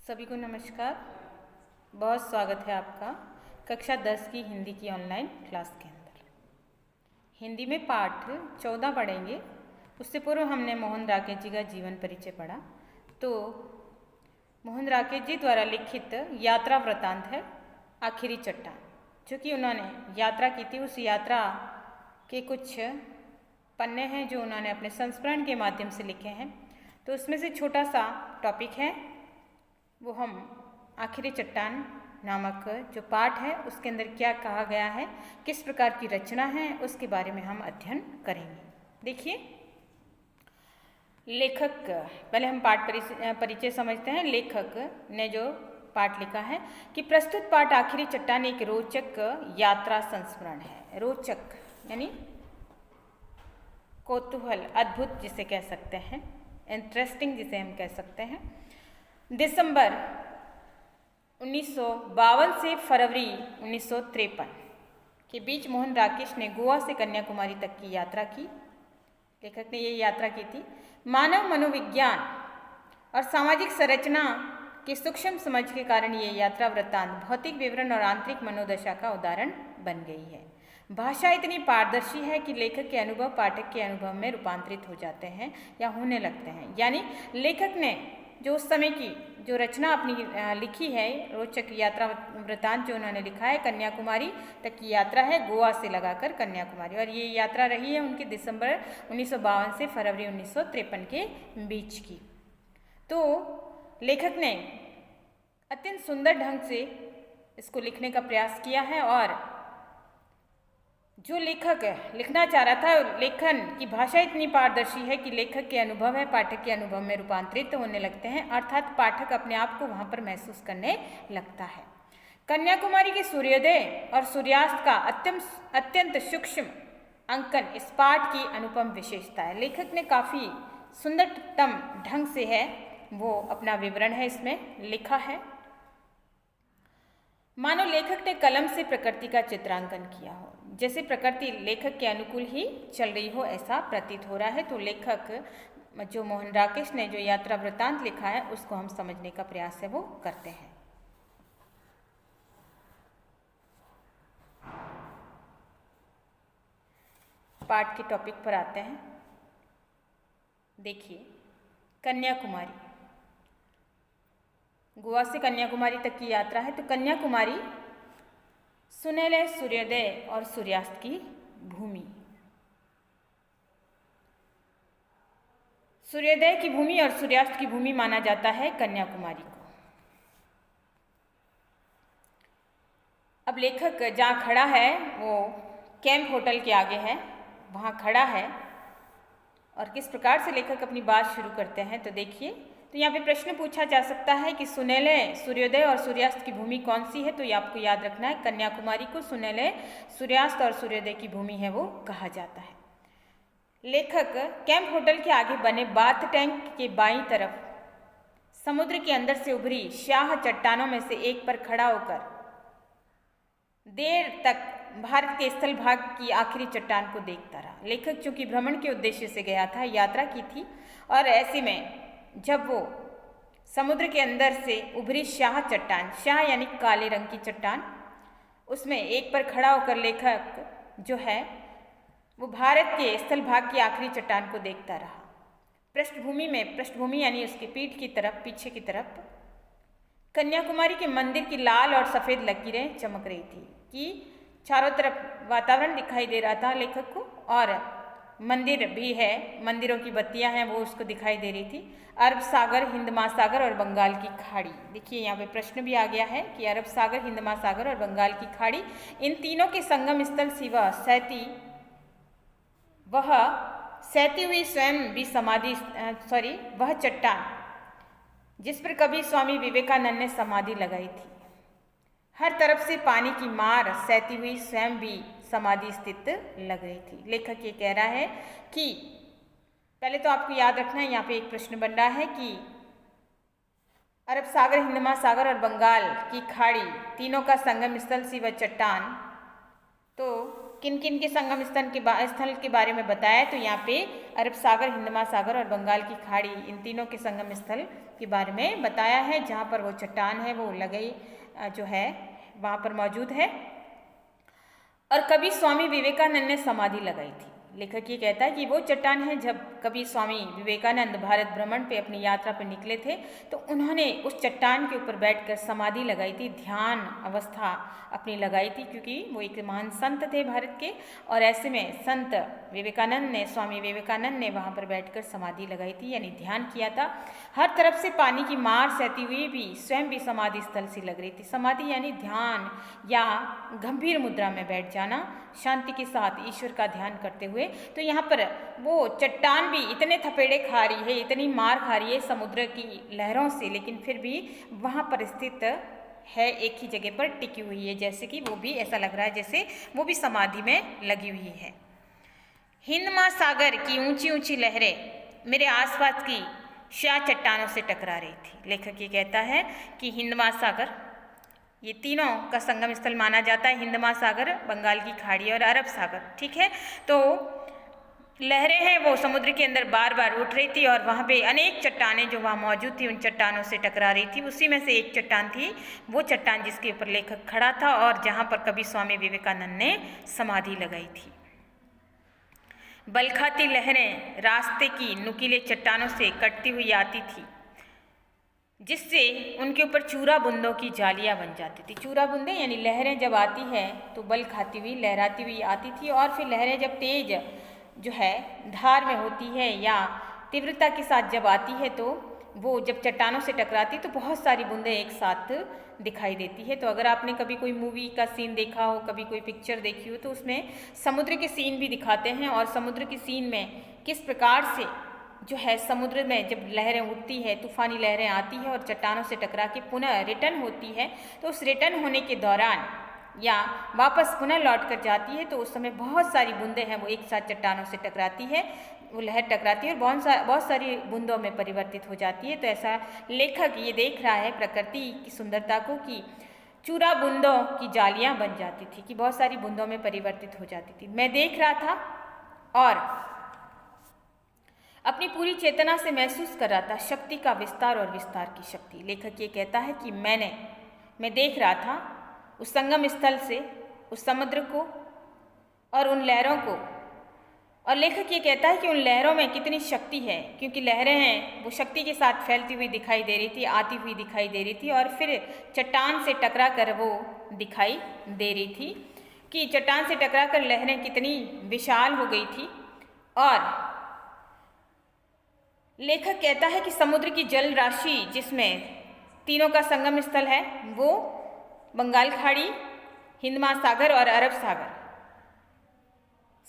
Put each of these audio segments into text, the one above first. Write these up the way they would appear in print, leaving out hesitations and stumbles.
सभी को नमस्कार। बहुत स्वागत है आपका कक्षा 10 की हिंदी की ऑनलाइन क्लास के अंदर। हिंदी में पाठ 14 पढ़ेंगे। उससे पूर्व हमने मोहन राकेश जी का जीवन परिचय पढ़ा। तो मोहन राकेश जी द्वारा लिखित यात्रा वृतांत है आखिरी चट्टान, जो कि उन्होंने यात्रा की थी। उस यात्रा के कुछ पन्ने हैं जो उन्होंने अपने संस्मरण के माध्यम से लिखे हैं। तो उसमें से छोटा सा टॉपिक है, वो हम आखिरी चट्टान नामक जो पाठ है उसके अंदर क्या कहा गया है, किस प्रकार की रचना है, उसके बारे में हम अध्ययन करेंगे। देखिए, लेखक, पहले हम पाठ परिचय समझते हैं। लेखक ने जो पाठ लिखा है कि प्रस्तुत पाठ आखिरी चट्टान एक रोचक यात्रा संस्मरण है। रोचक यानी कौतूहल, अद्भुत जिसे कह सकते हैं, इंटरेस्टिंग जिसे हम कह सकते हैं। दिसंबर 1952 से फरवरी 1953 के बीच मोहन राकेश ने गोवा से कन्याकुमारी तक की यात्रा की। लेखक ने ये यात्रा की थी। मानव मनोविज्ञान और सामाजिक संरचना की सूक्ष्म समझ के कारण ये यात्रा वृत्तांत भौतिक विवरण और आंतरिक मनोदशा का उदाहरण बन गई है। भाषा इतनी पारदर्शी है कि लेखक के अनुभव पाठक के अनुभव में रूपांतरित हो जाते हैं या होने लगते हैं। यानी लेखक ने जो उस समय की जो रचना अपनी लिखी है, रोचक यात्रा वृतांत जो उन्होंने लिखा है, कन्याकुमारी तक की यात्रा है, गोवा से लगाकर कन्याकुमारी, और ये यात्रा रही है उनकी दिसंबर 1952 से फरवरी 1953 के बीच की। तो लेखक ने अत्यंत सुंदर ढंग से इसको लिखने का प्रयास किया है, और जो लेखक लिखना चाह रहा था, लेखन की भाषा इतनी पारदर्शी है कि लेखक के अनुभव है पाठक के अनुभव में रूपांतरित होने लगते हैं, अर्थात पाठक अपने आप को वहाँ पर महसूस करने लगता है। कन्याकुमारी के सूर्योदय और सूर्यास्त का अत्यंत सूक्ष्म अंकन इस पाठ की अनुपम विशेषता है। लेखक ने काफ़ी सुंदरतम ढंग से है वो अपना विवरण है इसमें लिखा है। मानो लेखक ने कलम से प्रकृति का चित्रांकन किया हो, जैसे प्रकृति लेखक के अनुकूल ही चल रही हो, ऐसा प्रतीत हो रहा है। तो लेखक जो मोहन राकेश ने जो यात्रा वृत्तांत लिखा है उसको हम समझने का प्रयास है वो करते हैं। पाठ के टॉपिक पर आते हैं। देखिए, कन्याकुमारी, गोवा से कन्याकुमारी तक की यात्रा है। तो कन्याकुमारी सुनहले सूर्योदय और सूर्यास्त की भूमि, सूर्योदय की भूमि और सूर्यास्त की भूमि माना जाता है कन्याकुमारी को। अब लेखक जहाँ खड़ा है वो कैंप होटल के आगे है, वहाँ खड़ा है, और किस प्रकार से लेखक अपनी बात शुरू करते हैं तो देखिए। तो यहाँ पे प्रश्न पूछा जा सकता है कि सुनहले सूर्योदय और सूर्यास्त की भूमि कौन सी है। तो ये आपको याद रखना है, कन्याकुमारी को सुनहले सूर्यास्त और सूर्योदय की भूमि है वो कहा जाता है। लेखक कैंप होटल के आगे बने बाथ टैंक के बाईं तरफ समुद्र के अंदर से उभरी शाह चट्टानों में से एक पर खड़ा होकर देर तक भारत के स्थल भाग की आखिरी चट्टान को देखता रहा। लेखक चूंकि भ्रमण के उद्देश्य से गया था, यात्रा की थी, और ऐसे में जब वो समुद्र के अंदर से उभरी शाह चट्टान, शाह यानी काले रंग की चट्टान, उसमें एक पर खड़ा होकर लेखक जो है वो भारत के स्थल भाग की आखिरी चट्टान को देखता रहा। पृष्ठभूमि यानी उसकी पीठ की तरफ, पीछे की तरफ कन्याकुमारी के मंदिर की लाल और सफ़ेद लकीरें चमक रही थी कि चारों तरफ वातावरण दिखाई दे रहा था लेखक को, और मंदिर भी है, मंदिरों की बत्तियां हैं वो उसको दिखाई दे रही थी। अरब सागर, हिंद महासागर और बंगाल की खाड़ी। देखिए, यहाँ पे प्रश्न भी आ गया है कि अरब सागर, हिंद महासागर और बंगाल की खाड़ी, इन तीनों के संगम स्थल से वह सहती हुई स्वयं भी वह चट्टान जिस पर कभी स्वामी विवेकानंद ने समाधि लगाई थी। हर तरफ से पानी की मार सहती हुई स्वयं भी समाधि स्थित लग रही थी। लेखक ये कह रहा है कि पहले तो आपको याद रखना है, यहाँ पे एक प्रश्न बन रहा है कि अरब सागर, हिंद महासागर और बंगाल की खाड़ी, तीनों का संगम स्थल सी वह चट्टान। तो किन किन के संगम स्थल के बारे में बताया, तो यहाँ पे अरब सागर, हिंद महासागर और बंगाल की खाड़ी, इन तीनों के संगम स्थल के बारे में बताया है, जहाँ पर वो चट्टान है वो लगई जो है वहाँ पर मौजूद है। और कभी स्वामी विवेकानंद ने समाधि लगाई थी। लेखक ये कहता है कि वो चट्टान है जब कभी स्वामी विवेकानंद भारत भ्रमण पे अपनी यात्रा पे निकले थे, तो उन्होंने उस चट्टान के ऊपर बैठकर समाधि लगाई थी, ध्यान अवस्था अपनी लगाई थी, क्योंकि वो एक महान संत थे भारत के। और ऐसे में संत विवेकानंद ने, स्वामी विवेकानंद ने वहाँ पर बैठकर समाधि लगाई थी, यानी ध्यान किया था। हर तरफ से पानी की मार सहती हुई भी स्वयं भी समाधि स्थल से लग रही थी। समाधि यानी ध्यान या गंभीर मुद्रा में बैठ जाना, शांति के साथ ईश्वर का ध्यान करते हुए। तो यहाँ पर वो चट्टान भी इतने थपेड़े खा रही है, इतनी मार खा रही है समुद्र की लहरों से, लेकिन फिर भी वहाँ पर स्थित है, एक ही जगह पर टिकी हुई है, जैसे कि वो भी ऐसा लग रहा है जैसे वो भी समाधि में लगी हुई है। हिंद महासागर की ऊंची ऊंची लहरें मेरे आसपास की शाह चट्टानों से टकरा रही थी। लेखक ये कहता है कि हिंद महासागर, ये तीनों का संगम स्थल माना जाता है, हिंद महासागर, बंगाल की खाड़ी और अरब सागर, ठीक है। तो लहरें हैं वो समुद्र के अंदर बार बार उठ रही थी, और वहाँ पे अनेक चट्टानें जो वहाँ मौजूद थी उन चट्टानों से टकरा रही थी। उसी में से एक चट्टान थी वो चट्टान जिसके ऊपर लेखक खड़ा था और जहाँ पर कभी स्वामी विवेकानंद ने समाधि लगाई थी। बलखाती लहरें रास्ते की नुकीले चट्टानों से कटती हुई आती थी, जिससे उनके ऊपर चूरा बूंदों की जालियां बन जाती थी। चूरा बूंदे यानी लहरें जब आती है तो बल खाती हुई, लहराती हुई आती थी, और फिर लहरें जब तेज जो है धार में होती है या तीव्रता के साथ जब आती है, तो वो जब चट्टानों से टकराती तो बहुत सारी बूंदें एक साथ दिखाई देती है। तो अगर आपने कभी कोई मूवी का सीन देखा हो, कभी कोई पिक्चर देखी हो, तो उसमें समुद्र के सीन भी दिखाते हैं, और समुद्र के सीन में किस प्रकार से जो है समुद्र में जब लहरें उठती है, तूफानी लहरें आती है और चट्टानों से टकरा के पुनः रिटर्न होती है, तो उस रिटर्न होने के दौरान या वापस पुनः लौट कर जाती है, तो उस समय बहुत सारी बूंदें हैं वो एक साथ चट्टानों से टकराती है, वो लहर टकराती है और बहुत सारी बूंदों में परिवर्तित हो जाती है। तो ऐसा लेखक ये देख रहा है प्रकृति की सुंदरता को कि चूरा बूंदों की जालियां बन जाती थी, कि बहुत सारी बूंदों में परिवर्तित हो जाती थी। मैं देख रहा था और अपनी पूरी चेतना से महसूस कर रहा था शक्ति का विस्तार और विस्तार की शक्ति। लेखक ये कहता है कि मैं देख रहा था उस संगम स्थल से उस समुद्र को और उन लहरों को, और लेखक ये कहता है कि उन लहरों में कितनी शक्ति है, क्योंकि लहरें हैं वो शक्ति के साथ फैलती हुई दिखाई दे रही थी, आती हुई दिखाई दे रही थी, और फिर चट्टान से टकरा कर वो दिखाई दे रही थी कि चट्टान से टकरा कर लहरें कितनी विशाल हो गई थी। और लेखक कहता है कि समुद्र की जल राशि जिसमें तीनों का संगम स्थल है वो बंगाल खाड़ी, हिंद महासागर और अरब सागर,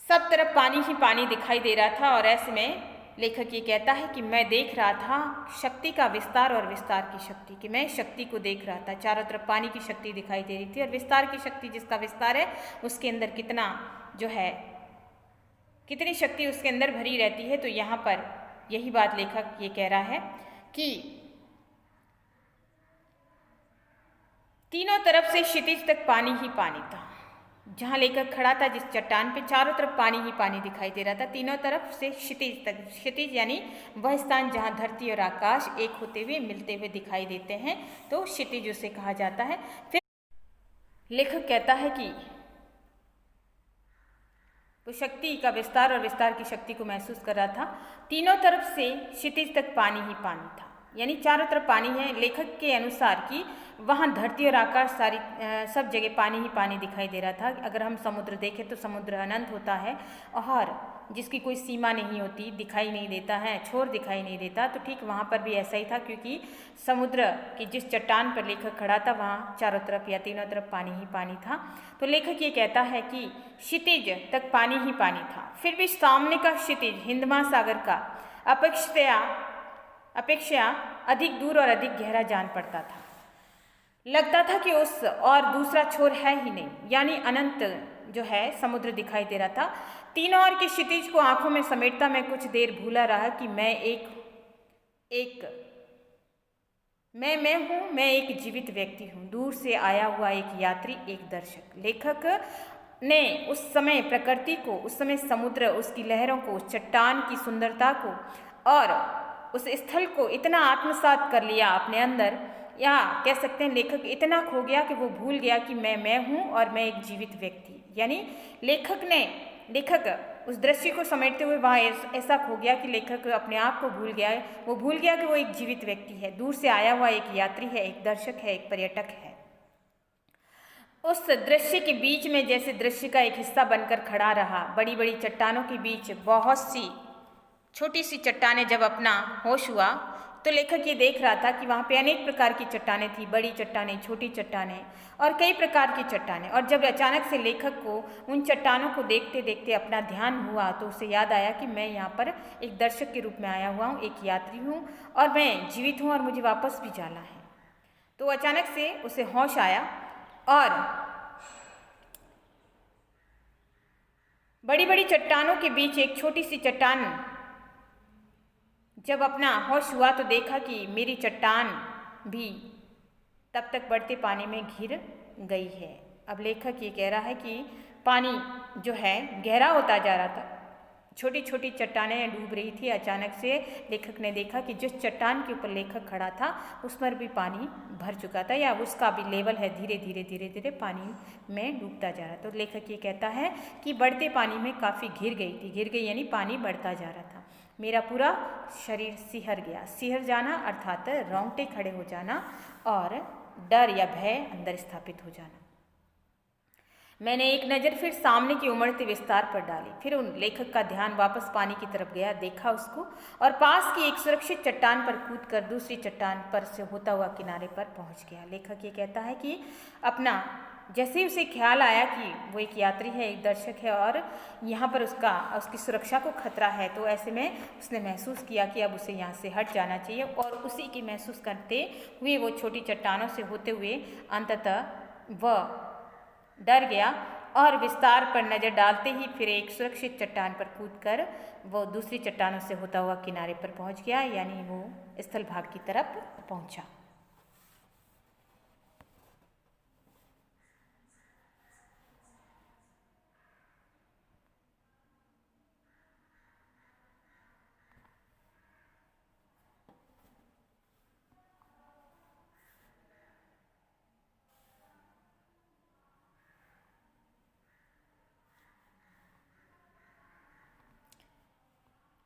सब तरफ पानी ही पानी दिखाई दे रहा था। और ऐसे में लेखक ये कहता है कि मैं देख रहा था शक्ति का विस्तार और विस्तार की शक्ति, कि मैं शक्ति को देख रहा था। चारों तरफ पानी की शक्ति दिखाई दे रही थी और विस्तार की शक्ति, जिसका विस्तार है उसके अंदर कितना जो है कितनी शक्ति उसके अंदर भरी रहती है। तो यहाँ पर यही बात लेखक ये कह रहा है कि तीनों तरफ से क्षितिज तक पानी ही पानी था। जहाँ लेखक खड़ा था जिस चट्टान पे, चारों तरफ पानी ही पानी दिखाई दे रहा था, तीनों तरफ से क्षितिज तक। क्षितिज यानी वह स्थान जहाँ धरती और आकाश एक होते हुए मिलते हुए दिखाई देते हैं, तो क्षितिज उसे कहा जाता है। फिर लेखक कहता है कि वो शक्ति का विस्तार और विस्तार की शक्ति को महसूस कर रहा था। तीनों तरफ से क्षितिज तक पानी ही पानी था, यानी चारों तरफ पानी है। लेखक के अनुसार कि वहाँ धरती और आकाश सारी सब जगह पानी ही पानी दिखाई दे रहा था। अगर हम समुद्र देखें तो समुद्र अनंत होता है और जिसकी कोई सीमा नहीं होती, दिखाई नहीं देता है, छोर दिखाई नहीं देता। तो ठीक वहाँ पर भी ऐसा ही था, क्योंकि समुद्र की जिस चट्टान पर लेखक खड़ा था वहाँ चारों तरफ या तीनों तरफ पानी ही पानी था। तो लेखक ये कहता है कि क्षितिज तक पानी ही पानी था। फिर भी सामने का क्षितिज हिंद महासागर का अपेक्षा अधिक दूर और अधिक गहरा जान पड़ता था। लगता था कि उस और दूसरा छोर है ही नहीं, यानी अनंत जो है समुद्र दिखाई दे रहा था। तीनों ओर के क्षितिज को आंखों में समेटता मैं कुछ देर भूला रहा कि मैं एक जीवित व्यक्ति हूँ, दूर से आया हुआ एक यात्री, एक दर्शक। लेखक ने उस समय प्रकृति को, उस समय समुद्र, उसकी लहरों को, उस चट्टान की सुंदरता को और उस स्थल को इतना आत्मसात कर लिया अपने अंदर, या कह सकते हैं लेखक इतना खो गया कि वो भूल गया कि मैं हूँ और मैं एक जीवित व्यक्ति। यानी लेखक उस दृश्य को समेटते हुए वहाँ ऐसा खो गया कि लेखक अपने आप को भूल गया है। वो भूल गया कि वो एक जीवित व्यक्ति है, दूर से आया हुआ एक यात्री है, एक दर्शक है, एक पर्यटक है। उस दृश्य के बीच में जैसे दृश्य का एक हिस्सा बनकर खड़ा रहा। बड़ी बड़ी चट्टानों के बीच बहुत सी छोटी सी चट्टानें जब अपना होश हुआ तो लेखक ये देख रहा था कि वहाँ पे अनेक प्रकार की चट्टानें थी, बड़ी चट्टानें, छोटी चट्टानें और कई प्रकार की चट्टानें। और जब अचानक से लेखक को उन चट्टानों को देखते देखते अपना ध्यान हुआ तो उसे याद आया कि मैं यहाँ पर एक दर्शक के रूप में आया हुआ हूँ, एक यात्री हूँ और मैं जीवित हूँ और मुझे वापस भी जाना है। तो अचानक से उसे होश आया और बड़ी बड़ी चट्टानों के बीच एक छोटी सी चट्टान जब अपना होश हुआ तो देखा कि मेरी चट्टान भी तब तक बढ़ते पानी में घिर गई है। अब लेखक ये कह रहा है कि पानी जो है गहरा होता जा रहा था, छोटी छोटी चट्टानें डूब रही थी। अचानक से लेखक ने देखा कि जिस चट्टान के ऊपर लेखक खड़ा था उस पर भी पानी भर चुका था, या उसका भी लेवल है धीरे धीरे धीरे धीरे पानी में डूबता जा रहा। तो लेखक ये कहता है कि बढ़ते पानी में काफ़ी घिर गई थी, घिर गई यानी पानी बढ़ता जा रहा था। मेरा पूरा शरीर सिहर गया। सिहर जाना अर्थात रोंगटे खड़े हो जाना और डर या भय अंदर स्थापित हो जाना। मैंने एक नज़र फिर सामने की उमड़ते विस्तार पर डाली। फिर उन लेखक का ध्यान वापस पानी की तरफ गया, देखा उसको और पास की एक सुरक्षित चट्टान पर कूदकर दूसरी चट्टान पर से होता हुआ किनारे पर पहुंच गया। लेखक ये कहता है कि अपना जैसे ही उसे ख्याल आया कि वो एक यात्री है, एक दर्शक है और यहाँ पर उसकी सुरक्षा को खतरा है, तो ऐसे में उसने महसूस किया कि अब उसे यहाँ से हट जाना चाहिए। और उसी की महसूस करते हुए वो छोटी चट्टानों से होते हुए अंततः वह डर गया और विस्तार पर नज़र डालते ही फिर एक सुरक्षित चट्टान पर कूदकर वो दूसरी चट्टानों से होता हुआ किनारे पर पहुँच गया, यानी वो स्थल भाग की तरफ पहुँचा।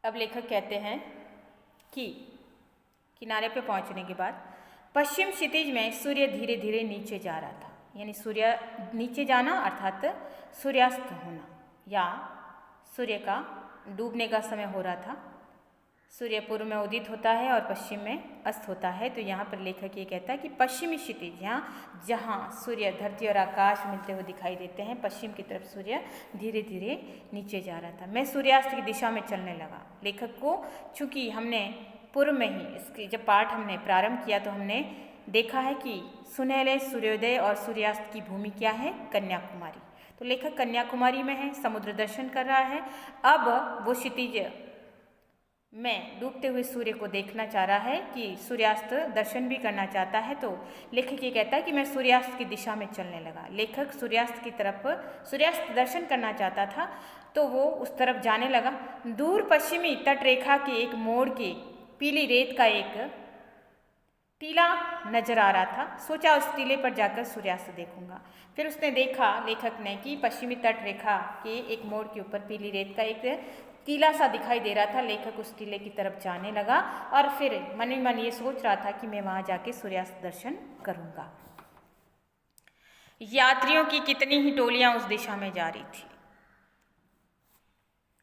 अब लेखक कहते हैं कि किनारे पे पहुंचने के बाद पश्चिम क्षितिज में सूर्य धीरे धीरे नीचे जा रहा था। यानी सूर्य नीचे जाना अर्थात सूर्यास्त होना या सूर्य का डूबने का समय हो रहा था। सूर्य पूर्व में उदित होता है और पश्चिम में अस्त होता है। तो यहाँ पर लेखक ये कहता है कि पश्चिमी क्षितिज, यहाँ जहाँ सूर्य धरती और आकाश मिलते हुए दिखाई देते हैं, पश्चिम की तरफ सूर्य धीरे धीरे नीचे जा रहा था। मैं सूर्यास्त की दिशा में चलने लगा। लेखक को चूँकि हमने पूर्व में ही इसकी जब पाठ हमने प्रारंभ किया तो हमने देखा है कि सुनहरे सूर्योदय और सूर्यास्त की भूमि क्या है, कन्याकुमारी। तो लेखक कन्याकुमारी में है, समुद्र दर्शन कर रहा है। अब वो क्षितिज में डूबते हुए सूर्य को देखना चाह रहा है कि सूर्यास्त दर्शन भी करना चाहता है। तो लेखक ये कहता है कि मैं सूर्यास्त की दिशा में चलने लगा। लेखक सूर्यास्त की तरफ सूर्यास्त दर्शन करना चाहता था तो वो उस तरफ जाने लगा। दूर पश्चिमी तट रेखा के एक मोड़ के पीली रेत का एक टीला नजर आ रहा था। सोचा उस टीले पर जाकर सूर्यास्त देखूंगा। फिर उसने देखा, लेखक ने, कि पश्चिमी तट रेखा के एक मोड़ के ऊपर पीली रेत का एक टीला सा दिखाई दे रहा था। लेखक उस टीले की तरफ जाने लगा और फिर मन ही मन ये सोच रहा था कि मैं वहाँ जाके सूर्यास्त दर्शन करूँगा। यात्रियों की कितनी ही टोलियाँ उस दिशा में जा रही थी।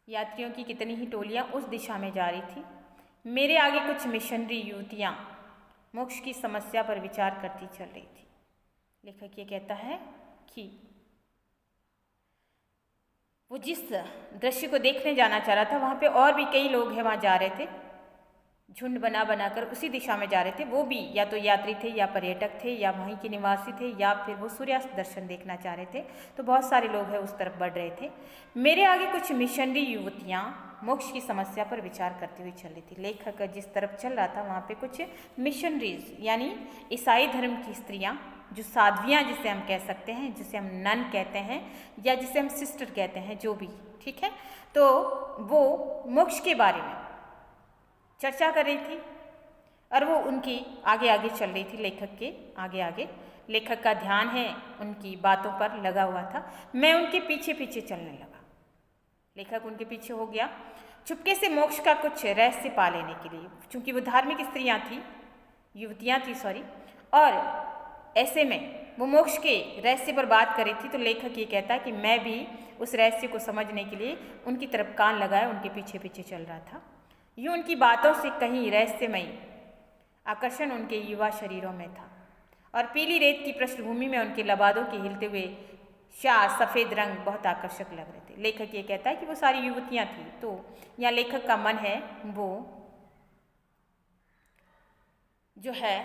यात्रियों की कितनी ही टोलियाँ उस दिशा में जा रही थी। मेरे आगे कुछ मिशनरी युवतियाँ मोक्ष की समस्या पर विचार करती चल रही थी। लेखक ये कहता है कि वो जिस दृश्य को देखने जाना चाह रहा था वहाँ पे और भी कई लोग हैं, वहाँ जा रहे थे, झुंड बना बनाकर उसी दिशा में जा रहे थे। वो भी या तो यात्री थे या पर्यटक थे या वहीं के निवासी थे या फिर वो सूर्यास्त दर्शन देखना चाह रहे थे। तो बहुत सारे लोग हैं उस तरफ बढ़ रहे थे। मेरे आगे कुछ मिशनरी युवतियाँ मोक्ष की समस्या पर विचार करती हुई चल रही थी। लेखक जिस तरफ चल रहा था वहाँ पे कुछ मिशनरीज यानी ईसाई धर्म की स्त्रियाँ जो साध्वियाँ जिसे हम कह सकते हैं, जिसे हम नन कहते हैं या जिसे हम सिस्टर कहते हैं, जो भी, ठीक है, तो वो मोक्ष के बारे में चर्चा कर रही थी और वो उनकी आगे आगे चल रही थी, लेखक के आगे आगे। लेखक का ध्यान है उनकी बातों पर लगा हुआ था। मैं उनके पीछे पीछे चलने लगा। लेखक उनके पीछे हो गया, चुपके से मोक्ष का कुछ रहस्य पा लेने के लिए, क्योंकि वो धार्मिक स्त्रियाँ थी, युवतियाँ थी सॉरी, और ऐसे में वो मोक्ष के रहस्य पर बात कर रही थी। तो लेखक ये कहता है कि मैं भी उस रहस्य को समझने के लिए उनकी तरफ कान लगाए उनके पीछे पीछे चल रहा था। यूँ उनकी बातों से कहीं रहस्यमयी आकर्षण उनके युवा शरीरों में था और पीली रेत की पृष्ठभूमि में उनके लबादों के हिलते हुए शाह सफ़ेद रंग बहुत आकर्षक लग रहे थे। लेखक ये कहता है कि वो सारी युवतियाँ थीं। तो यहाँ लेखक का मन है वो जो है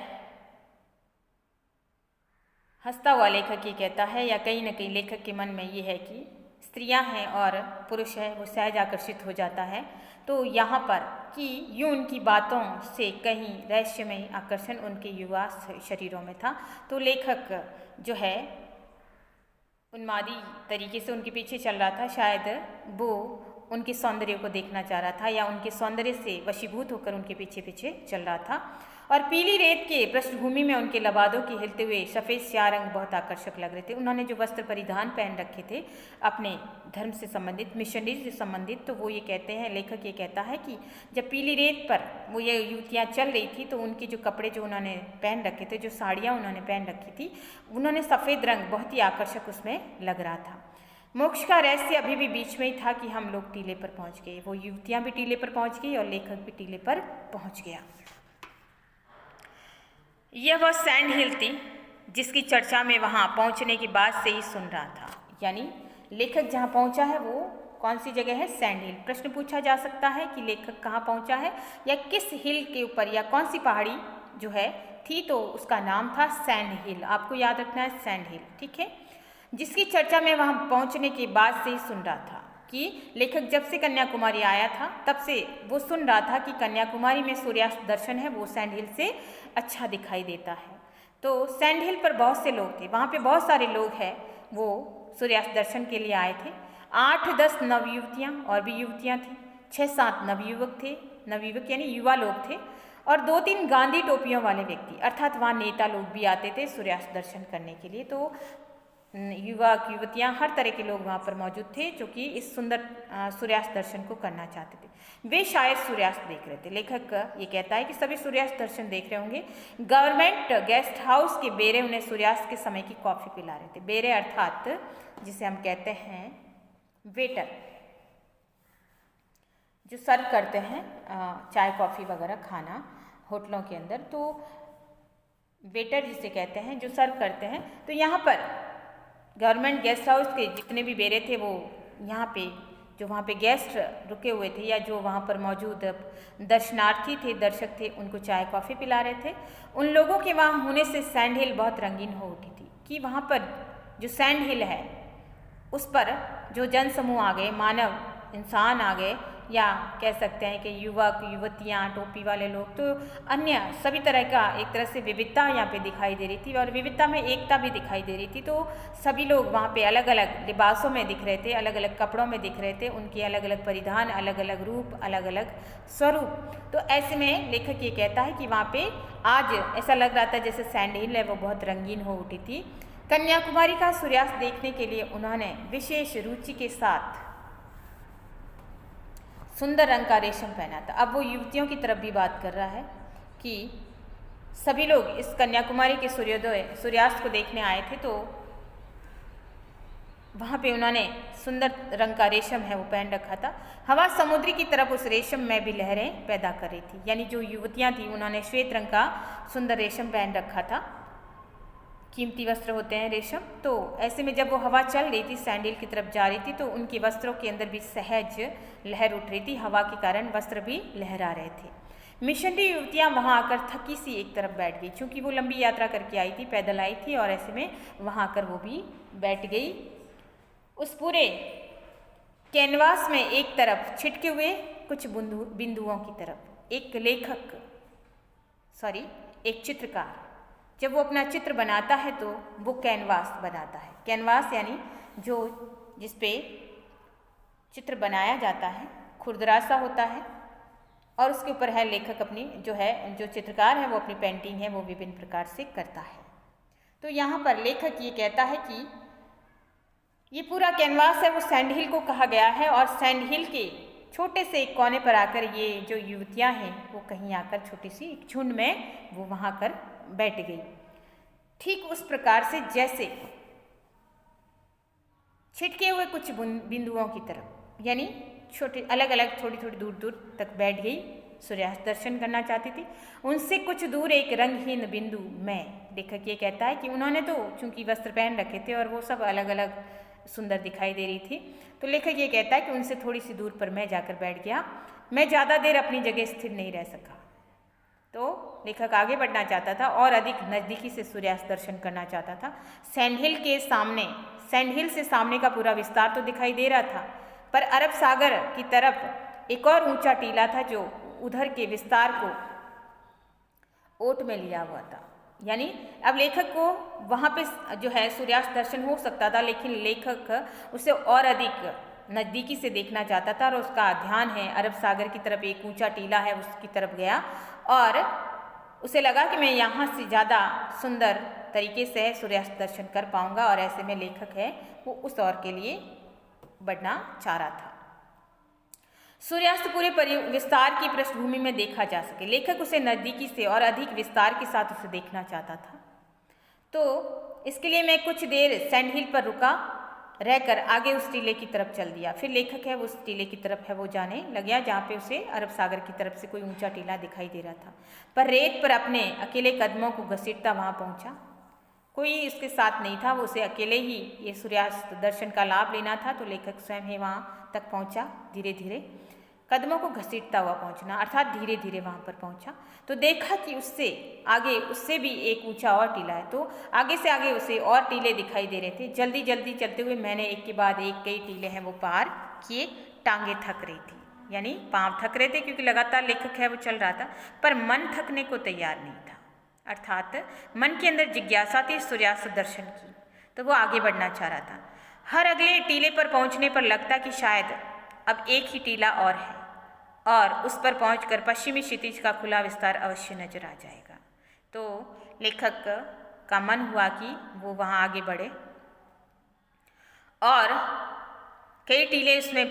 हंसता हुआ लेखक ये कहता है, या कहीं ना कहीं लेखक के मन में ये है कि स्त्रियां हैं और पुरुष है, वो सहज आकर्षित हो जाता है। तो यहाँ पर कि यूँ उनकी बातों से कहीं रहस्यमय आकर्षण उनके युवा शरीरों में था। तो लेखक जो है उन्मादी तरीके से उनके पीछे चल रहा था। शायद वो उनके सौंदर्य को देखना चाह रहा था या उनके सौंदर्य से वशीभूत होकर उनके पीछे पीछे चल रहा था। और पीली रेत के पृष्ठभूमि में उनके लबादों के हिलते हुए सफ़ेद स्याह रंग बहुत आकर्षक लग रहे थे। उन्होंने जो वस्त्र परिधान पहन रखे थे अपने धर्म से संबंधित, मिशनरी से संबंधित, तो वो ये कहते हैं, लेखक ये कहता है कि जब पीली रेत पर वो ये युवतियाँ चल रही थी तो उनके जो कपड़े जो उन्होंने पहन रखे थे, जो साड़ियाँ उन्होंने पहन रखी थी, उन्होंने सफ़ेद रंग बहुत ही आकर्षक उसमें लग रहा था। मोक्ष का रहस्य अभी भी बीच में ही था कि हम लोग टीले पर पहुँच गए। वो युवतियाँ भी टीले पर पहुँच गई और लेखक भी टीले पर पहुँच गया। यह वह सैंड हिल थी जिसकी चर्चा में वहाँ पहुँचने के बाद से ही सुन रहा था। यानी लेखक जहाँ पहुँचा है वो कौन सी जगह है? सैंड हिल। प्रश्न पूछा जा सकता है कि लेखक कहाँ पहुँचा है या किस हिल के ऊपर या कौन सी पहाड़ी जो है थी, तो उसका नाम था सैंड हिल। आपको याद रखना है सैंड हिल, ठीक है, जिसकी चर्चा में वहाँ पहुँचने के बाद से ही सुन रहा था कि लेखक जब से कन्याकुमारी आया था तब से वो सुन रहा था कि कन्याकुमारी में सूर्यास्त दर्शन है वो सैंड हिल से अच्छा दिखाई देता है। तो सैंड हिल पर बहुत से लोग थे, वहाँ पे बहुत सारे लोग हैं वो सूर्यास्त दर्शन के लिए आए थे। 8-10 नवयुवतियाँ और भी युवतियाँ थीं, 6-7 नवयुवक थे, नवयुवक यानी युवा लोग थे, और 2-3 गांधी टोपियों वाले व्यक्ति, अर्थात वहाँ नेता लोग भी आते थे सूर्यास्त दर्शन करने के लिए। तो युवक युवतियाँ हर तरह के लोग वहाँ पर मौजूद थे जो कि इस सुंदर सूर्यास्त दर्शन को करना चाहते थे। वे शायद सूर्यास्त देख रहे थे। लेखक ये कहता है कि सभी सूर्यास्त दर्शन देख रहे होंगे। गवर्नमेंट गेस्ट हाउस के बेरे उन्हें सूर्यास्त के समय की कॉफ़ी पिला रहे थे। बेरे अर्थात जिसे हम कहते हैं वेटर, जो सर्व करते हैं चाय कॉफ़ी वगैरह खाना होटलों के अंदर, तो वेटर जिसे कहते हैं जो सर्व करते हैं। तो यहाँ पर गवर्नमेंट गेस्ट हाउस के जितने भी बेरे थे वो यहाँ पे जो वहाँ पे गेस्ट रुके हुए थे या जो वहाँ पर मौजूद दर्शनार्थी थे, दर्शक थे, उनको चाय कॉफ़ी पिला रहे थे। उन लोगों के वहाँ होने से सैंड हिल बहुत रंगीन हो उठी थी कि वहाँ पर जो सैंड हिल है उस पर जो जनसमूह आ गए, मानव इंसान आ गए, या कह सकते हैं कि युवक युवतियाँ, टोपी वाले लोग, तो अन्य सभी तरह का एक तरह से विविधता यहाँ पे दिखाई दे रही थी और विविधता में एकता भी दिखाई दे रही थी। तो सभी लोग वहाँ पे अलग अलग लिबासों में दिख रहे थे, अलग अलग कपड़ों में दिख रहे थे, उनके अलग अलग परिधान, अलग अलग रूप, अलग अलग स्वरूप। तो ऐसे में लेखक ये कहता है कि वहाँ पे आज ऐसा लग रहा था जैसे सैंड हिल है वो बहुत रंगीन हो उठी थी। कन्याकुमारी का सूर्यास्त देखने के लिए उन्होंने विशेष रुचि के साथ सुंदर रंग का रेशम पहना था। अब वो युवतियों की तरफ भी बात कर रहा है कि सभी लोग इस कन्याकुमारी के सूर्यास्त को देखने आए थे, तो वहाँ पे उन्होंने सुंदर रंग का रेशम है वो पहन रखा था। हवा समुद्री की तरफ उस रेशम में भी लहरें पैदा कर रही थी। यानी जो युवतियाँ थी उन्होंने श्वेत रंग का सुंदर रेशम पहन रखा था, कीमती वस्त्र होते हैं रेशम। तो ऐसे में जब वो हवा चल रही थी, सैंड हिल की तरफ जा रही थी, तो उनके वस्त्रों के अंदर भी सहज लहर उठ रही थी। हवा के कारण वस्त्र भी लहरा रहे थे। मिशनरी युवतियाँ वहाँ आकर थकी सी एक तरफ बैठ गई, क्योंकि वो लंबी यात्रा करके आई थी, पैदल आई थी, और ऐसे में वहाँ आकर वो भी बैठ गई। उस पूरे कैनवास में एक तरफ छिटके हुए कुछ बिंदुओं की तरफ एक चित्रकार जब वो अपना चित्र बनाता है तो वो कैनवास बनाता है। कैनवास यानी जो जिस पे चित्र बनाया जाता है, खुरदरा सा होता है और उसके ऊपर है लेखक अपनी जो चित्रकार है वो अपनी पेंटिंग है वो विभिन्न प्रकार से करता है। तो यहाँ पर लेखक ये कहता है कि ये पूरा कैनवास है वो सैंड हिल को कहा गया है और सैंड हिल के छोटे से एक कोने पर आकर ये जो युवतियाँ हैं वो कहीं आकर छोटी सी एक झुंड में वो वहाँ कर बैठ गई। ठीक उस प्रकार से जैसे छिटके हुए कुछ बिंदुओं की तरफ, यानी छोटे अलग अलग थोड़ी थोड़ी दूर दूर तक बैठ गई, सूर्यास्त दर्शन करना चाहती थी। उनसे कुछ दूर एक रंगहीन बिंदु में, लेखक ये कहता है कि उन्होंने तो चूंकि वस्त्र पहन रखे थे और वो सब अलग अलग सुंदर दिखाई दे रही थी, तो लेखक ये कहता है कि उनसे थोड़ी सी दूर पर मैं जाकर बैठ गया। मैं ज़्यादा देर अपनी जगह स्थिर नहीं रह सका। तो लेखक आगे बढ़ना चाहता था और अधिक नज़दीकी से सूर्यास्त दर्शन करना चाहता था। सैंड हिल से सामने का पूरा विस्तार तो दिखाई दे रहा था, पर अरब सागर की तरफ एक और ऊंचा टीला था जो उधर के विस्तार को ओट में लिया हुआ था। यानी अब लेखक को वहाँ पे जो है सूर्यास्त दर्शन हो सकता था, लेकिन लेखक उसे और अधिक नज़दीकी से देखना चाहता था और उसका ध्यान है अरब सागर की तरफ, एक ऊंचा टीला है उसकी तरफ गया और उसे लगा कि मैं यहाँ से ज़्यादा सुंदर तरीके से सूर्यास्त दर्शन कर पाऊँगा, और ऐसे में लेखक है वो उस ओर के लिए बढ़ना चाह रहा था। सूर्यास्त पूरे विस्तार की पृष्ठभूमि में देखा जा सके, लेखक उसे नज़दीकी से और अधिक विस्तार के साथ उसे देखना चाहता था। तो इसके लिए मैं कुछ देर सैंड हिल पर रुका रहकर आगे उस टीले की तरफ चल दिया। फिर लेखक है वो उस टीले की तरफ है वो जाने लग गया जहाँ पे उसे अरब सागर की तरफ से कोई ऊंचा टीला दिखाई दे रहा था, पर रेत पर अपने अकेले कदमों को घसीटता वहाँ पहुँचा। कोई उसके साथ नहीं था, वो उसे अकेले ही ये सूर्यास्त दर्शन का लाभ लेना था। तो लेखक स्वयं ही वहाँ तक पहुँचा, धीरे धीरे कदमों को घसीटता हुआ पहुँचना, अर्थात धीरे धीरे वहाँ पर पहुँचा। तो देखा कि उससे भी एक ऊंचा और टीला है। तो आगे से आगे उसे और टीले दिखाई दे रहे थे। जल्दी जल्दी चलते हुए मैंने एक के बाद एक कई टीले हैं वो पार किए। टांगे थक रही थी, यानी पाँव थक रहे थे क्योंकि लगातार लेखक है वो चल रहा था, पर मन थकने को तैयार नहीं था। अर्थात मन के अंदर जिज्ञासा थी सूर्यास्त दर्शन की, तो वो आगे बढ़ना चाह रहा था। हर अगले टीले पर पहुँचने पर लगता कि शायद अब एक ही टीला और है और उस पर पहुंचकर पश्चिमी क्षितिज का खुला विस्तार अवश्य नजर आ जाएगा। तो लेखक का मन हुआ कि वो वहाँ आगे बढ़े और कई टीले उसमें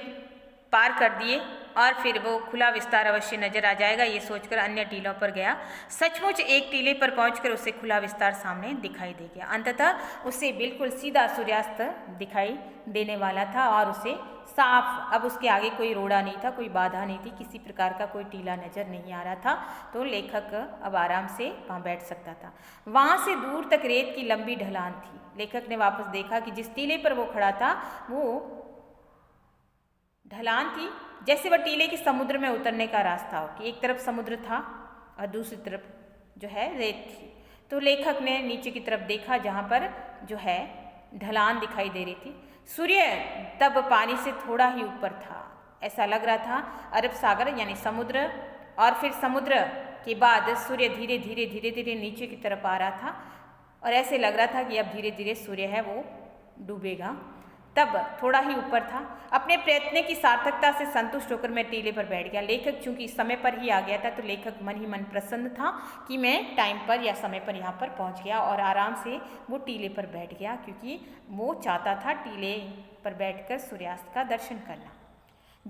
पार कर दिए और फिर वो खुला विस्तार अवश्य नजर आ जाएगा, ये सोचकर अन्य टीलों पर गया। सचमुच एक टीले पर पहुंचकर उसे खुला विस्तार सामने दिखाई दे गया। अंततः उसे बिल्कुल सीधा सूर्यास्त दिखाई देने वाला था और उसे साफ, अब उसके आगे कोई रोड़ा नहीं था, कोई बाधा नहीं थी, किसी प्रकार का कोई टीला नजर नहीं आ रहा था। तो लेखक अब आराम से वहाँ बैठ सकता था। वहाँ से दूर तक रेत की लंबी ढलान थी। लेखक ने वापस देखा कि जिस टीले पर वो खड़ा था वो ढलान थी जैसे वह टीले के समुद्र में उतरने का रास्ता हो, कि एक तरफ समुद्र था और दूसरी तरफ जो है रेत थी। तो लेखक ने नीचे की तरफ देखा जहाँ पर जो है ढलान दिखाई दे रही थी। सूर्य तब पानी से थोड़ा ही ऊपर था। ऐसा लग रहा था अरब सागर यानी समुद्र, और फिर समुद्र के बाद सूर्य धीरे धीरे धीरे धीरे नीचे की तरफ आ रहा था और ऐसे लग रहा था कि अब धीरे धीरे सूर्य है वो डूबेगा। तब थोड़ा ही ऊपर था। अपने प्रयत्न की सार्थकता से संतुष्ट होकर मैं टीले पर बैठ गया। लेखक चूंकि समय पर ही आ गया था तो लेखक मन ही मन प्रसन्न था कि मैं टाइम पर या समय पर यहाँ पर पहुँच गया, और आराम से वो टीले पर बैठ गया क्योंकि वो चाहता था टीले पर बैठकर सूर्यास्त का दर्शन करना।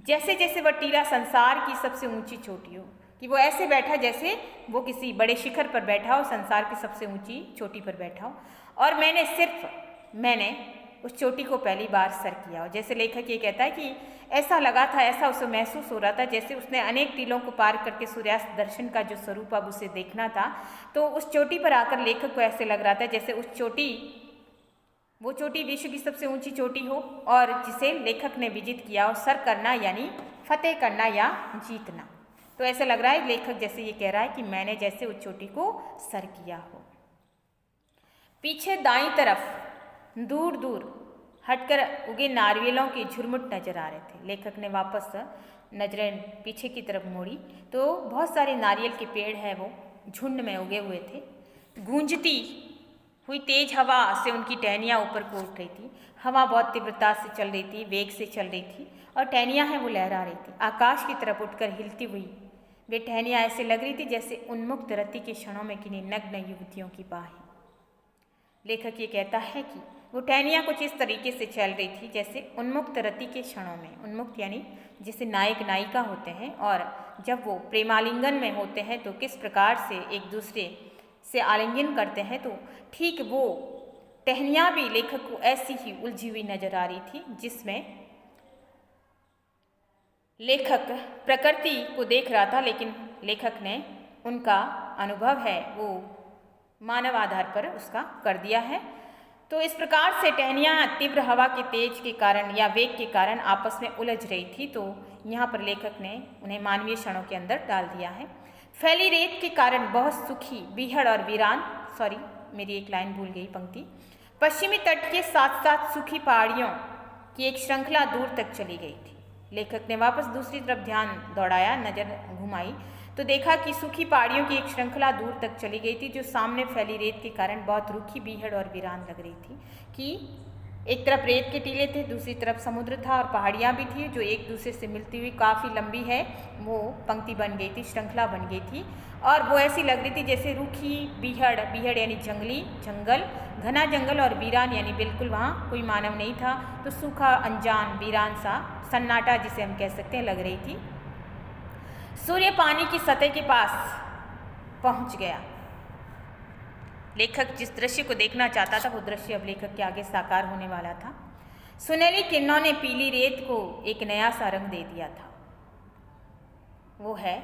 जैसे जैसे वह टीला संसार की सबसे ऊंची चोटी हो, कि वो ऐसे बैठा जैसे वो किसी बड़े शिखर पर बैठा हो, संसार की सबसे ऊंची चोटी पर बैठा हो, और मैंने उस चोटी को पहली बार सर किया हो। जैसे लेखक ये कहता है कि ऐसा लगा था, ऐसा उसे महसूस हो रहा था जैसे उसने अनेक टीलों को पार करके सूर्यास्त दर्शन का जो स्वरूप अब उसे देखना था, तो उस चोटी पर आकर लेखक को ऐसे लग रहा था जैसे वो चोटी विश्व की सबसे ऊंची चोटी हो और जिसे लेखक ने विजित किया हो, सर करना यानी फतेह करना या जीतना। तो ऐसा लग रहा है लेखक जैसे ये कह रहा है कि मैंने जैसे उस चोटी को सर किया हो। पीछे दाईं तरफ दूर दूर हटकर उगे नारियलों की झुरमुट नजर आ रहे थे। लेखक ने वापस नजरें पीछे की तरफ मोड़ी तो बहुत सारे नारियल के पेड़ हैं वो झुंड में उगे हुए थे। गूंजती हुई तेज हवा से उनकी टहनियाँ ऊपर को उठ रही थी। हवा बहुत तीव्रता से चल रही थी, वेग से चल रही थी और टहनियाँ हैं वो लहरा रही थी। आकाश की तरफ उठकर हिलती हुई वे टहनियाँ ऐसे लग रही थी जैसे उन्मुक्त रति के क्षणों में किन्हीं नग्न युवतियों की बाहें। लेखक ये कहता है कि वो टहनियाँ कुछ इस तरीके से चल रही थी जैसे उन्मुक्त रति के क्षणों में। उन्मुक्त यानी जैसे नायक नायिका होते हैं और जब वो प्रेमालिंगन में होते हैं तो किस प्रकार से एक दूसरे से आलिंगन करते हैं, तो ठीक वो टहनियाँ भी लेखक को ऐसी ही उलझी हुई नजर आ रही थी जिसमें लेखक प्रकृति को देख रहा था, लेकिन लेखक ने उनका अनुभव है वो मानव आधार पर उसका कर दिया है। तो इस प्रकार से टहनियाँ तीव्र हवा के तेज के कारण या वेग के कारण आपस में उलझ रही थी, तो यहाँ पर लेखक ने उन्हें मानवीय क्षणों के अंदर डाल दिया है। फैली रेत के कारण बहुत सुखी बीहड़ और वीरान, सॉरी मेरी एक लाइन भूल गई पंक्ति, पश्चिमी तट के साथ साथ सूखी पहाड़ियों की एक श्रृंखला दूर तक चली गई थी। लेखक ने वापस दूसरी तरफ ध्यान दौड़ाया, नजर घुमाई तो देखा कि सूखी पहाड़ियों की एक श्रृंखला दूर तक चली गई थी जो सामने फैली रेत के कारण बहुत रूखी बीहड़ और वीरान लग रही थी। कि एक तरफ रेत के टीले थे, दूसरी तरफ समुद्र था और पहाड़ियाँ भी थी जो एक दूसरे से मिलती हुई काफ़ी लंबी है वो पंक्ति बन गई थी, श्रृंखला बन गई थी और वो ऐसी लग रही थी जैसे रूखी बीहड़, बीहड़ यानी जंगली जंगल, घना जंगल और वीरान यानी बिल्कुल वहाँ कोई मानव नहीं था, तो सूखा अनजान वीरान सा सन्नाटा जिसे हम कह सकते हैं लग रही थी। सूर्य पानी की सतह के पास पहुंच गया। लेखक जिस दृश्य को देखना चाहता था वो दृश्य अब लेखक के आगे साकार होने वाला था। सुनहरी किरणों ने पीली रेत को एक नया सा रंग दे दिया था। वो है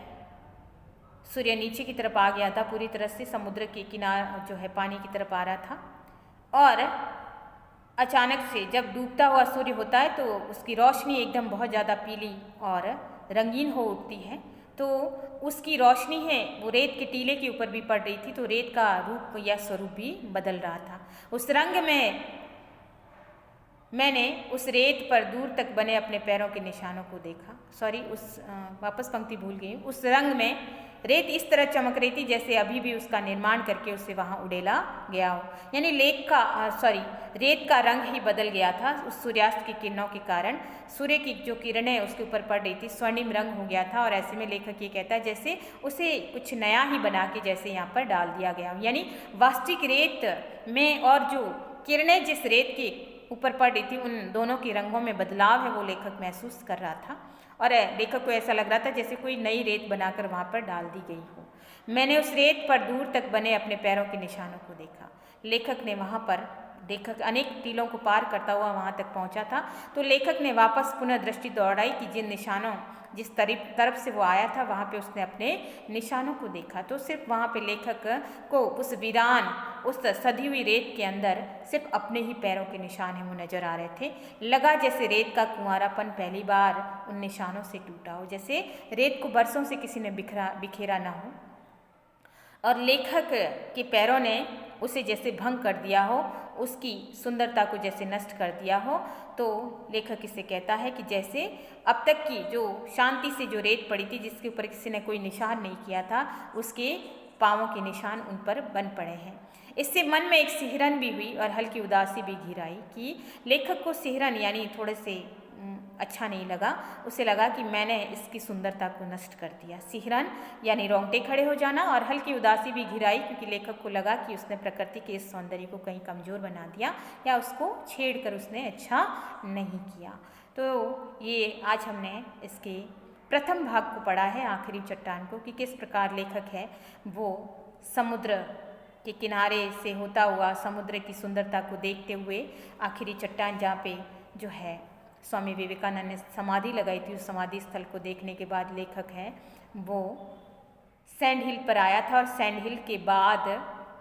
सूर्य नीचे की तरफ आ गया था, पूरी तरह से समुद्र के किनारे जो है पानी की तरफ आ रहा था और अचानक से जब डूबता हुआ सूर्य होता है तो उसकी रोशनी एकदम बहुत ज़्यादा पीली और रंगीन हो उठती है, तो उसकी रोशनी है वो रेत के टीले के ऊपर भी पड़ रही थी, तो रेत का रूप या स्वरूप भी बदल रहा था। उस रंग में मैंने उस रेत पर दूर तक बने अपने पैरों के निशानों को देखा, सॉरी वापस पंक्ति भूल गई। उस रंग में रेत इस तरह चमक रही थी जैसे अभी भी उसका निर्माण करके उसे वहाँ उड़ेला गया हो, यानी रेत का रंग ही बदल गया था उस सूर्यास्त की किरणों के कारण। सूर्य की जो किरणें उसके ऊपर पड़ रही थी स्वर्णिम रंग हो गया था और ऐसे में लेखक ये कहता है जैसे उसे कुछ नया ही बना के जैसे यहाँ पर डाल दिया गया हो, यानी वास्तविक रेत में और जो किरणें जिस रेत के ऊपर पड़ रही थी उन दोनों के रंगों में बदलाव है वो लेखक महसूस कर रहा था और लेखक को ऐसा लग रहा था जैसे कोई नई रेत बनाकर वहाँ पर डाल दी गई हो। मैंने उस रेत पर दूर तक बने अपने पैरों के निशानों को देखा। लेखक अनेक टीलों को पार करता हुआ वहाँ तक पहुँचा था, तो लेखक ने वापस पुनः दृष्टि दौड़ाई कि जिन निशानों जिस तरफ से वो आया था वहाँ पे उसने अपने निशानों को देखा, तो सिर्फ वहाँ पे लेखक को उस वीरान उस सधी हुई रेत के अंदर सिर्फ अपने ही पैरों के निशान हैं वो नजर आ रहे थे। लगा जैसे रेत का कुंवारापन पहली बार उन निशानों से टूटा हो, जैसे रेत को बरसों से किसी ने बिखेरा ना हो और लेखक के पैरों ने उसे जैसे भंग कर दिया हो, उसकी सुंदरता को जैसे नष्ट कर दिया हो। तो लेखक इसे कहता है कि जैसे अब तक की जो शांति से जो रेत पड़ी थी जिसके ऊपर किसी ने कोई निशान नहीं किया था, उसके पाँवों के निशान उन पर बन पड़े हैं। इससे मन में एक सिहरन भी हुई और हल्की उदासी भी घिर आई कि लेखक को सिहरन यानी थोड़े से अच्छा नहीं लगा, उसे लगा कि मैंने इसकी सुंदरता को नष्ट कर दिया। सिहरन यानी रोंगटे खड़े हो जाना और हल्की उदासी भी घिर आई क्योंकि लेखक को लगा कि उसने प्रकृति के इस सौंदर्य को कहीं कमज़ोर बना दिया या उसको छेड़कर उसने अच्छा नहीं किया। तो ये आज हमने इसके प्रथम भाग को पढ़ा है, आखिरी चट्टान को, कि किस प्रकार लेखक है वो समुद्र के किनारे से होता हुआ समुद्र की सुंदरता को देखते हुए आखिरी चट्टान जहाँ पे जो है स्वामी विवेकानंद ने समाधि लगाई थी, उस समाधि स्थल को देखने के बाद लेखक है वो सैंड हिल पर आया था और सैंड हिल के बाद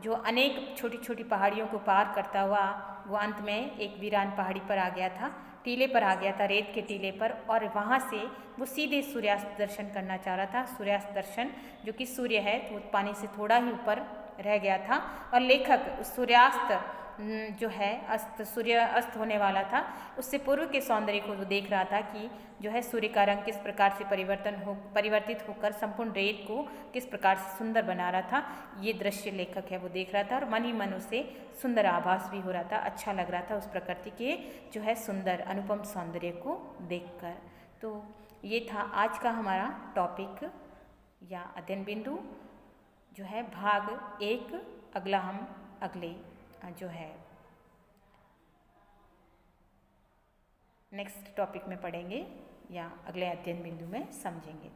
जो अनेक छोटी छोटी पहाड़ियों को पार करता हुआ वो अंत में एक वीरान पहाड़ी पर आ गया था, टीले पर आ गया था, रेत के टीले पर, और वहाँ से वो सीधे सूर्यास्त दर्शन करना चाह रहा था। सूर्यास्त दर्शन जो कि सूर्य है तो पानी से थोड़ा ही ऊपर रह गया था और लेखक उस सूर्यास्त जो है सूर्य अस्त होने वाला था, उससे पूर्व के सौंदर्य को वो देख रहा था कि जो है सूर्य का रंग किस प्रकार से परिवर्तित होकर संपूर्ण रेत को किस प्रकार से सुंदर बना रहा था। ये दृश्य लेखक है वो देख रहा था और मन ही मन उसे सुंदर आभास भी हो रहा था, अच्छा लग रहा था उस प्रकृति के जो है सुंदर अनुपम सौंदर्य को देखकर। तो ये था आज का हमारा टॉपिक या अध्ययन बिंदु जो है भाग 1। अगला हम अगले जो है नेक्स्ट टॉपिक में पढ़ेंगे या अगले अध्ययन बिंदु में समझेंगे।